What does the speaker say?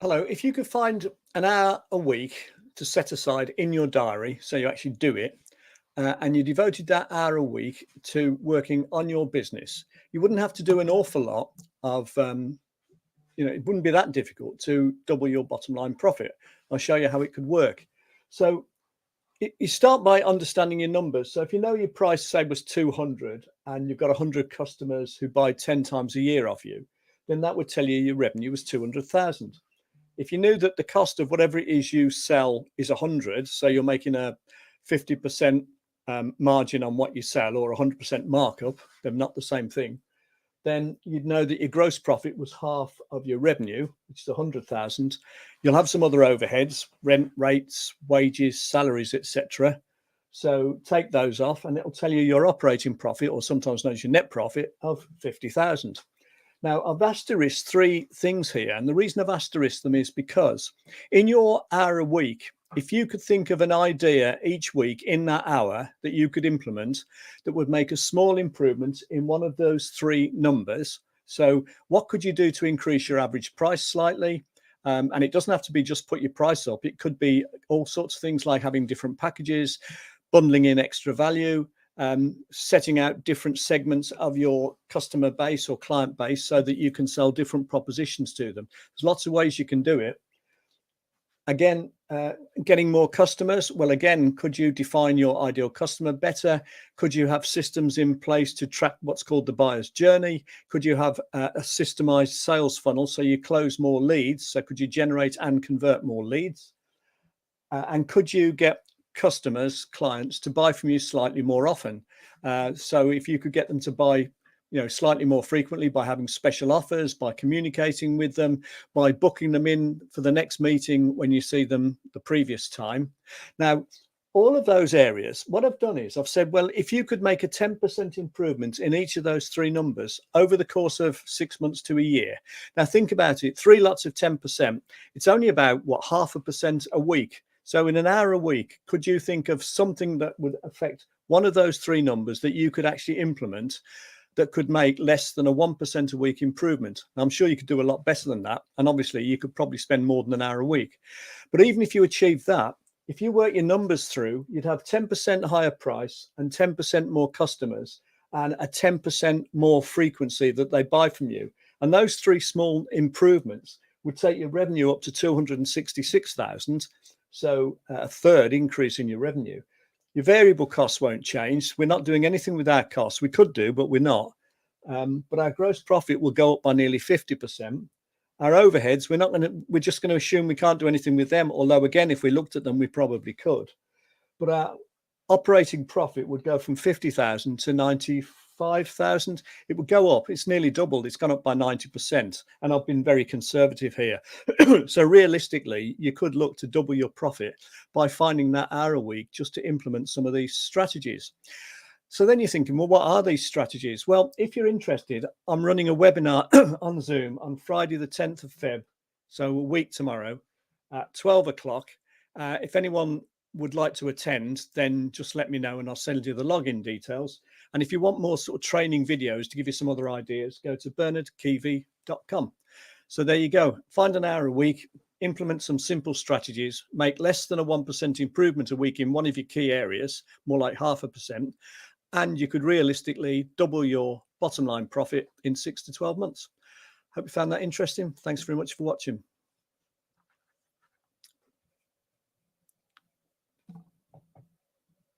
Hello. If you could find an hour a week to set aside in your diary, so you actually do it, and you devoted that hour a week to working on your business, you wouldn't have to do an awful lot of, it wouldn't be that difficult to double your bottom line profit. I'll show you how it could work. So you start by understanding your numbers. So if you know your price, say, was 200 and you've got 100 customers who buy 10 times a year off you, then that would tell you your revenue was 200,000. If you knew that the cost of whatever it is you sell is 100, so you're making a 50% margin on what you sell or 100% markup, they're not the same thing, then you'd know that your gross profit was half of your revenue, which is 100,000. You'll have some other overheads, rent, rates, wages, salaries, etc. So take those off and it'll tell you your operating profit, or sometimes known as your net profit, of 50,000. Now, I've asterisked three things here, and the reason I've asterisked them is because in your hour a week, if you could think of an idea each week in that hour that you could implement that would make a small improvement in one of those three numbers. So what could you do to increase your average price slightly? And it doesn't have to be just put your price up. It could be all sorts of things like having different packages, bundling in extra value, setting out different segments of your customer base or client base so that you can sell different propositions to them. There's lots of ways you can do it. Again, getting more customers. Well, again, could you define your ideal customer better? Could you have systems in place to track what's called the buyer's journey? Could you have a systemized sales funnel so you close more leads? So could you generate and convert more leads? And could you get customers, clients, to buy from you slightly more often? So if you could get them to buy slightly more frequently by having special offers, by communicating with them, by booking them in for the next meeting when you see them the previous time. Now, all of those areas, what I've done is I've said, well, if you could make a 10% improvement in each of those three numbers over the course of 6 months to a year. Now, think about it, 3 lots of 10%. It's only about, what, 0.5% a week. So in an hour a week, could you think of something that would affect one of those three numbers that you could actually implement that could make less than a 1% a week improvement? Now, I'm sure you could do a lot better than that. And obviously you could probably spend more than an hour a week. But even if you achieve that, if you work your numbers through, you'd have 10% higher price and 10% more customers and a 10% more frequency that they buy from you. And those three small improvements would take your revenue up to 266,000. So a third increase in your revenue. Your variable costs won't change. We're not doing anything with our costs. We could do, but we're not. But our gross profit will go up by nearly 50%. Our overheads, we're just going to assume we can't do anything with them. Although, again, if we looked at them, we probably could. But our operating profit would go from 50,000 to 95,000. It would go up. It's nearly doubled. It's gone up by 90%. And I've been very conservative here. So realistically, you could look to double your profit by finding that hour a week just to implement some of these strategies. So then you're thinking, well, what are these strategies? Well, if you're interested, I'm running a webinar on Zoom on Friday, the 10th of Feb. So a week tomorrow at 12 o'clock. If anyone would like to attend, then just let me know and I'll send you the login details. And if you want more sort of training videos to give you some other ideas, go to bernardkeevy.com. So there you go. Find an hour a week, implement some simple strategies, make less than a 1% improvement a week in one of your key areas, more like 0.5%. And you could realistically double your bottom line profit in 6 to 12 months. Hope you found that interesting. Thanks very much for watching.